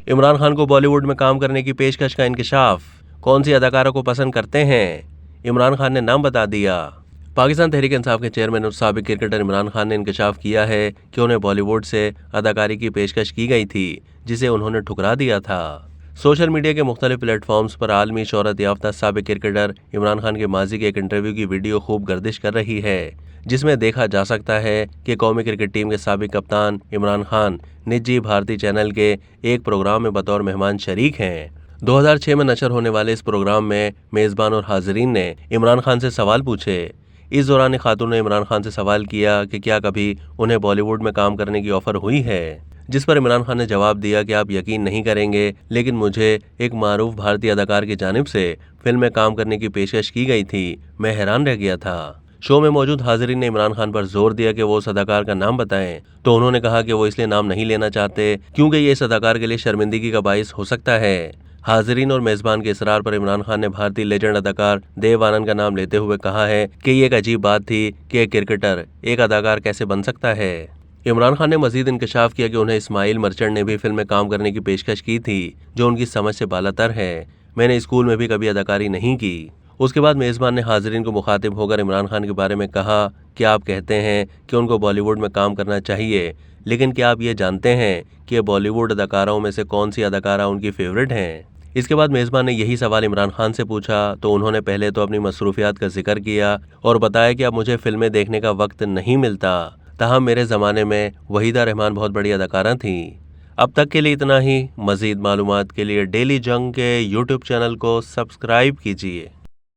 इमरान खान को बॉलीवुड में काम करने की पेशकश का इंकशाफ। कौन सी अदाकारा को पसंद करते हैं, इमरान खान ने नाम बता दिया। पाकिस्तान तहरीक इंसाफ के चेयरमैन और साबिक क्रिकेटर इमरान खान ने इंकशाफ किया है कि उन्हें बॉलीवुड से अदाकारी की पेशकश की गई थी, जिसे उन्होंने ठुकरा दिया था। सोशल मीडिया के मुख्तलिफ प्लेटफॉर्म्स पर आलमी शोहरत याफ्ता साबिक क्रिकेटर इमरान खान के माजी के एक इंटरव्यू की वीडियो खूब गर्दिश कर रही है, जिसमें देखा जा सकता है कि कौमी क्रिकेट टीम के साबिक कप्तान इमरान खान निजी भारतीय चैनल के एक प्रोग्राम में बतौर मेहमान शरीक हैं। 2006 में नशर होने वाले इस प्रोग्राम में मेज़बान और हाजरीन ने इमरान खान से सवाल पूछे। इस दौरान एक खातून ने इमरान खान से सवाल किया कि क्या कभी उन्हें बॉलीवुड में काम करने की ऑफर हुई है, जिस पर इमरान खान ने जवाब दिया कि आप यकीन नहीं करेंगे, लेकिन मुझे एक मारूफ भारतीय अदाकार की जानिब से फिल्म में काम करने की पेशकश की गई थी। मैं हैरान रह गया था। शो में मौजूद हाजरीन ने इमरान खान पर जोर दिया कि वो उस अदाकार का नाम बताएं, तो उन्होंने कहा कि वो इसलिए नाम नहीं लेना चाहते क्योंकि ये इस अदाकार के लिए शर्मिंदगी का बाइस हो सकता है। हाजरीन और मेज़बान के इसरार पर इमरान खान ने भारतीय लेजेंड अदाकार देव आनंद का नाम लेते हुए कहा है कि ये एक अजीब बात थी कि एक क्रिकेटर एक अदाकार कैसे बन सकता है। इमरान खान ने मजीद इंकशाफ किया कि उन्हें इस्माइल मर्चेंट ने भी फिल्म में काम करने की पेशकश की थी, जो उनकी समझ से बालातर है। मैंने स्कूल में भी कभी अदाकारी नहीं की। उसके बाद मेज़बान ने हाजरीन को मुखातिब होकर इमरान खान के बारे में कहा कि आप कहते हैं कि उनको बॉलीवुड में काम करना चाहिए, लेकिन क्या आप ये जानते हैं कि बॉलीवुड अदाकाराओं में से कौन सी अदाकारा उनकी फेवरेट हैं? इसके बाद मेज़बान ने यही सवाल इमरान खान से पूछा, तो उन्होंने पहले तो अपनी मसरूफियात का जिक्र किया और बताया कि अब मुझे फिल्में देखने का वक्त नहीं मिलता, ताहम मेरे ज़माने में वहीदा रहमान बहुत बड़ी अदाकारा थीं। अब तक के लिए इतना ही। मज़ीद मालूमात के लिए डेली जंग के यूट्यूब चैनल को सब्सक्राइब कीजिए।